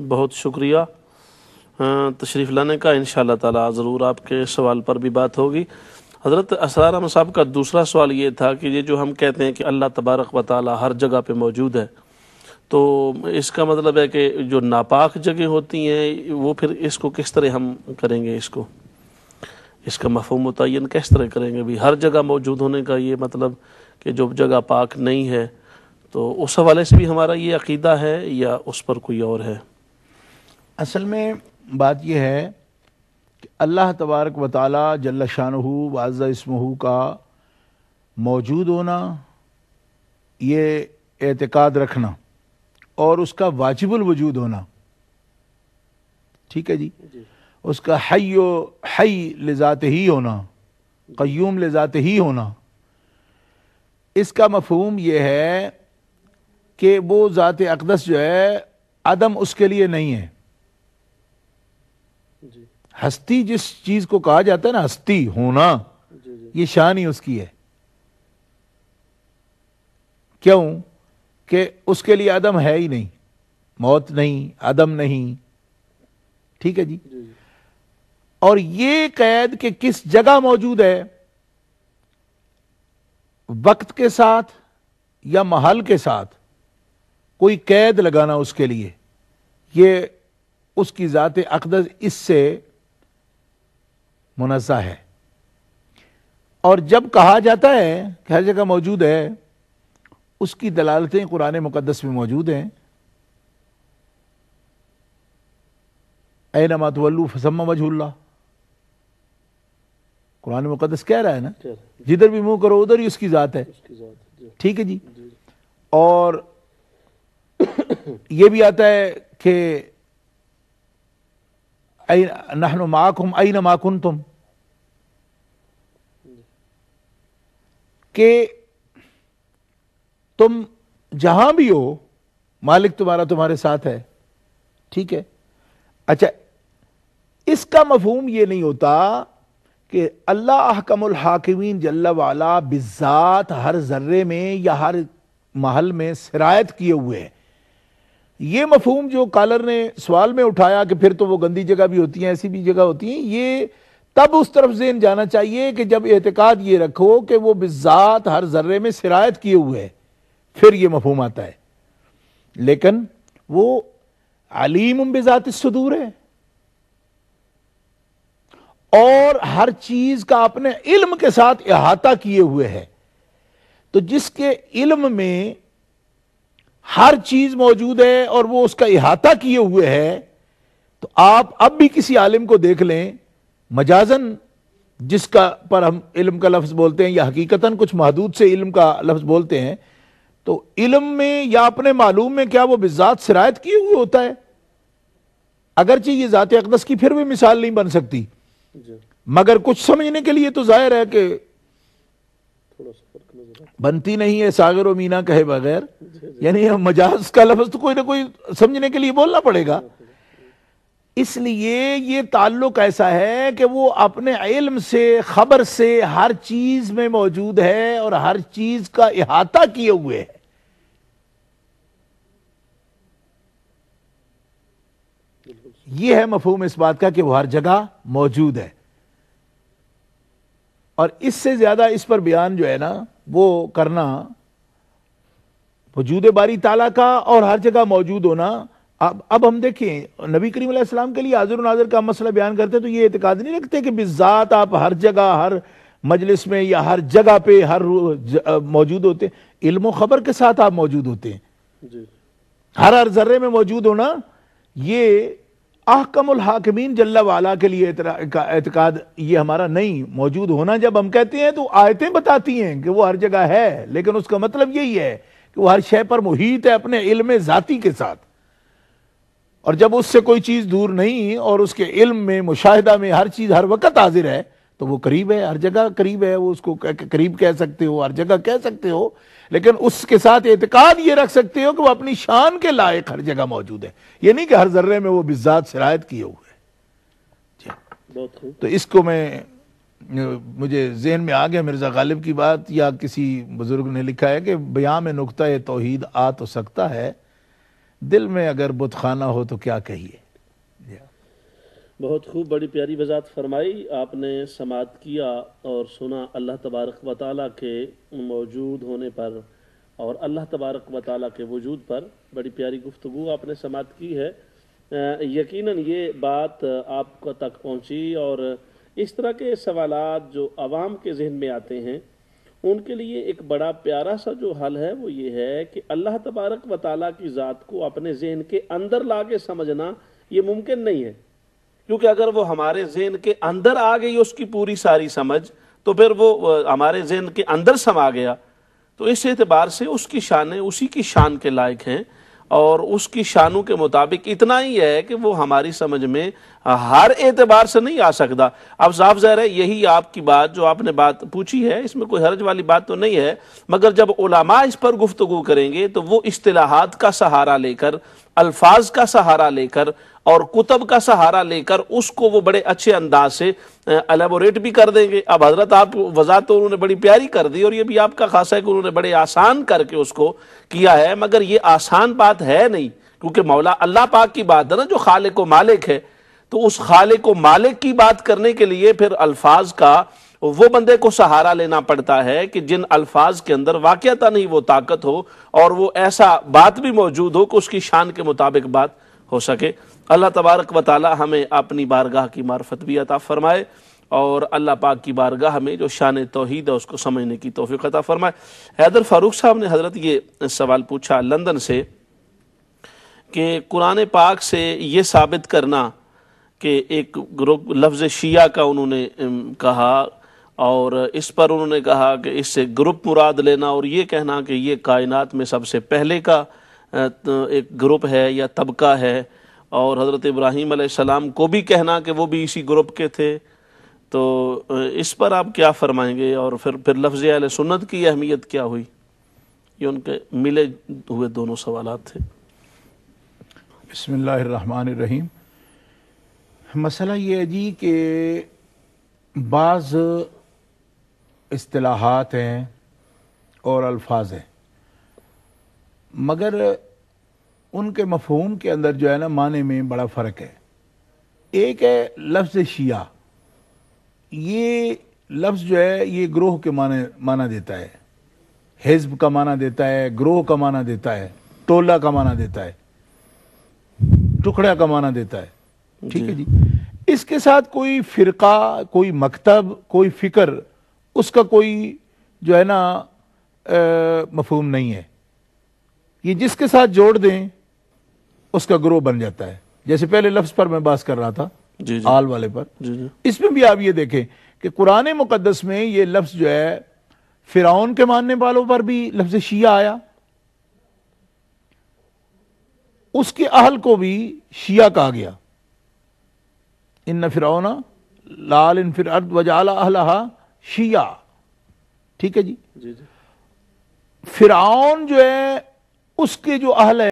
بہت شکریہ تشریف لانے کا. انشاءاللہ تعالی ضرور آپ کے سوال پر بھی بات ہوگی. حضرت اسرار احمد صاحب کا دوسرا سوال یہ تھا کہ یہ جو ہم کہتے ہیں کہ اللہ تبارک و تعالی ہر جگہ پہ موجود ہے، تو اس کا مطلب ہے کہ جو ناپاک جگہ ہوتی ہیں وہ پھر اس کو کس طرح ہم کریں گے، اس کا مفہوم متعین کس طرح کریں گے؟ بھی ہر جگہ موجود ہونے کا یہ مطلب کہ جو جگہ پاک نہیں ہے، تو اس حوالے سے بھی ہمارا یہ عقیدہ ہے یا اس پر کوئی اور ہے؟ اصل میں بات یہ ہے کہ اللہ تبارک و تعالی جل شانہ وعز اسمہ کا موجود ہونا، یہ اعتقاد رکھنا، اور اس کا واجب الوجود ہونا، ٹھیک ہے جی، اس کا حی لذات ہی ہونا، قیوم لذات ہی ہونا، اس کا مفہوم یہ ہے کہ وہ ذات اقدس جو ہے عدم اس کے لیے نہیں ہے. ہستی جس چیز کو کہا جاتا ہے نا، ہستی ہونا، یہ شان ہی اس کی ہے. کیوں کہ اس کے لیے عدم ہے ہی نہیں، موت نہیں، عدم نہیں، ٹھیک ہے جی. اور یہ قید کہ کس جگہ موجود ہے، وقت کے ساتھ یا محل کے ساتھ کوئی قید لگانا اس کے لیے، یہ اس کی ذات اقدس اس سے منزہ ہے. اور جب کہا جاتا ہے کہ ہر جگہ موجود ہے، اس کی دلالتیں قرآن مقدس میں موجود ہیں. اینما تولوا فثم وجہ اللہ، قرآن مقدس کہہ رہا ہے نا، جدھر بھی منہ کرو ادھر ہی اس کی ذات ہے، ٹھیک ہے جی. اور یہ بھی آتا ہے کہ نحن معکم اینما کنتم، کہ تم جہاں بھی ہو مالک تمہارا تمہارے ساتھ ہے، ٹھیک ہے. اچھا، اس کا مفہوم یہ نہیں ہوتا کہ اللہ احکم الحاکمین جل وعلا بالذات ہر ذرے میں یا ہر محل میں سرایت کیے ہوئے ہیں. یہ مفہوم جو کالر نے سوال میں اٹھایا کہ پھر تو وہ گندی جگہ بھی ہوتی ہیں، ایسی بھی جگہ ہوتی ہیں، یہ تب اس طرف ذہن جانا چاہیے کہ جب اعتقاد یہ رکھو کہ وہ بالذات ہر ذرے میں سرایت کیے ہوئے ہے، پھر یہ مفہوم آتا ہے. لیکن وہ علیم بذات الصدور ہے، اور ہر چیز کا اپنے علم کے ساتھ احاطہ کیے ہوئے ہے. تو جس کے علم میں ہر چیز موجود ہے اور وہ اس کا احاطہ کیے ہوئے ہے، تو آپ اب بھی کسی عالم کو دیکھ لیں مجازن، جس کا پر ہم علم کا لفظ بولتے ہیں یا حقیقتاً کچھ محدود سے علم کا لفظ بولتے ہیں، تو علم میں یا اپنے معلوم میں کیا وہ بالذات سرایت کیے ہوئے ہوتا ہے. اگرچہ یہ ذات اقدس کی پھر بھی مثال نہیں بن سکتی، مگر کچھ سمجھنے کے لیے تو ظاہر ہے کہ بنتی نہیں ہے ساغر و مینا کہے بغیر، یعنی مجاز کا لفظ تو کوئی نہ کوئی سمجھنے کے لیے بولنا پڑے گا. اس لیے یہ تعلق ایسا ہے کہ وہ اپنے علم سے، خبر سے ہر چیز میں موجود ہے اور ہر چیز کا احاطہ کیے ہوئے ہے. یہ ہے مفہوم اس بات کا کہ وہ ہر جگہ موجود ہے. اور اس سے زیادہ اس پر بیان جو ہے نا وہ کرنا، وجود باری تعالیٰ کا اور ہر جگہ موجود ہونا. اب ہم دیکھیں نبی کریم علیہ السلام کے لیے حاضر و ناظر کا مسئلہ بیان کرتے تو یہ اعتقاد نہیں رکھتے کہ بالذات آپ ہر جگہ، ہر مجلس میں یا ہر جگہ پہ ہر موجود ہوتے ہیں. علم و خبر کے ساتھ آپ موجود ہوتے ہیں. ہر ذرے میں موجود ہونا یہ احکم الحاکمین جل وعلا کے لیے اعتقاد یہ ہمارا نہیں. موجود ہونا جب ہم کہتے ہیں تو آیتیں بتاتی ہیں کہ وہ ہر جگہ ہے، لیکن اس کا مطلب یہی ہے کہ وہ ہر شے پر محیط ہے اپنے علم ذاتی کے ساتھ. اور جب اس سے کوئی چیز دور نہیں اور اس کے علم میں، مشاہدہ میں ہر چیز ہر وقت حاضر ہے، تو وہ قریب ہے، ہر جگہ قریب ہے. وہ اس کو قریب کہہ سکتے ہو، ہر جگہ کہہ سکتے ہو، لیکن اس کے ساتھ اعتقاد یہ رکھ سکتے ہو کہ وہ اپنی شان کے لائق ہر جگہ موجود ہے. یہ نہیں کہ ہر ذرے میں وہ بالذات سرایت کیے ہوئے ہے. تو اس کو مجھے ذہن میں آ گیا مرزا غالب کی بات، یا کسی بزرگ نے لکھا ہے کہ بیان میں نقطہ توحید آ تو سکتا ہے دل میں اگر بت خانہ ہو تو کیا کہیے۔ بہت خوب، بڑی پیاری وضاحت فرمائی آپ نے، سماعت کیا اور سنا اللہ تبارک و تعالیٰ کے موجود ہونے پر اور اللہ تبارک و تعالیٰ کے وجود پر بڑی پیاری گفتگو آپ نے سماعت کی ہے۔ یقیناً یہ بات آپ کو تک پہنچی، اور اس طرح کے سوالات جو عوام کے ذہن میں آتے ہیں ان کے لیے ایک بڑا پیارا سا جو حل ہے وہ یہ ہے کہ اللہ تبارک و تعالیٰ کی ذات کو اپنے ذہن کے اندر لا کے سمجھنا یہ ممکن نہیں ہے، کیونکہ اگر وہ ہمارے ذہن کے اندر آ گئی اس کی پوری ساری سمجھ تو پھر وہ ہمارے ذہن کے اندر سما گیا، تو اس اعتبار سے اس کی شانیں اسی کی شان کے لائق ہیں، اور اس کی شانوں کے مطابق اتنا ہی ہے کہ وہ ہماری سمجھ میں ہر اعتبار سے نہیں آ سکتا۔ اب صاف ظاہر ہے یہی آپ کی بات جو آپ نے بات پوچھی ہے، اس میں کوئی حرج والی بات تو نہیں ہے، مگر جب علماء اس پر گفتگو کریں گے تو وہ اصطلاحات کا سہارا لے کر، الفاظ کا سہارا لے کر اور کتب کا سہارا لے کر اس کو وہ بڑے اچھے انداز سے الیبوریٹ بھی کر دیں گے۔ اب حضرت آپ وضاحت تو انہوں نے بڑی پیاری کر دی، اور یہ بھی آپ کا خاصہ ہے کہ انہوں نے بڑے آسان کر کے اس کو کیا ہے، مگر یہ آسان بات ہے نہیں، کیونکہ مولا اللہ پاک کی بات ہے نا جو خالق و مالک ہے، تو اس خالق و مالک کی بات کرنے کے لیے پھر الفاظ کا وہ بندے کو سہارا لینا پڑتا ہے کہ جن الفاظ کے اندر واقعتاً ہی وہ طاقت ہو اور وہ ایسا بات بھی موجود ہو کہ اس کی شان کے مطابق بات ہو سکے۔ اللہ تبارک و تعالی ہمیں اپنی بارگاہ کی معرفت بھی عطا فرمائے، اور اللہ پاک کی بارگاہ میں جو شان توحید ہے اس کو سمجھنے کی توفیق عطا فرمائے۔ حیدر فاروق صاحب نے حضرت یہ سوال پوچھا لندن سے کہ قرآن پاک سے یہ ثابت کرنا کہ ایک گروپ لفظ شیعہ کا انہوں نے کہا، اور اس پر انہوں نے کہا کہ اس سے گروپ مراد لینا، اور یہ کہنا کہ یہ کائنات میں سب سے پہلے کا ایک گروپ ہے یا طبقہ ہے، اور حضرت ابراہیم علیہ السلام کو بھی کہنا کہ وہ بھی اسی گروپ کے تھے، تو اس پر آپ کیا فرمائیں گے؟ اور پھر لفظ اہل سنت کی اہمیت کیا ہوئی؟ یہ ان کے ملے ہوئے دونوں سوالات تھے۔ بسم اللہ الرحمن الرحیم۔ مسئلہ یہ ہے جی کہ بعض اصطلاحات ہیں اور الفاظ ہیں، مگر ان کے مفہوم کے اندر جو ہے نا معنی میں بڑا فرق ہے۔ ایک ہے لفظ شیعہ، یہ لفظ جو ہے یہ گروہ کے معنی دیتا ہے، حزب کا معنی دیتا ہے، گروہ کا معنی دیتا ہے، ٹولہ کا معنی دیتا ہے، ٹکڑا کا معنی دیتا ہے، ٹھیک ہے جی۔ اس کے ساتھ کوئی فرقہ، کوئی مکتب، کوئی فکر، اس کا کوئی جو ہے نا مفہوم نہیں ہے۔ یہ جس کے ساتھ جوڑ دیں اس کا گروہ بن جاتا ہے۔ جیسے پہلے لفظ پر میں بات کر رہا تھا، آل والے پر، اس میں بھی آپ یہ دیکھیں کہ قرآن مقدس میں یہ لفظ جو ہے فرعون کے ماننے والوں پر بھی لفظ شیعہ آیا، اس کے اہل کو بھی شیعہ کہا گیا، ان فرعون لعال فی الارض وجعل اہلہا شیعہ، ٹھیک ہے جی۔ فرعون جو ہے اس کے جو اہل ہے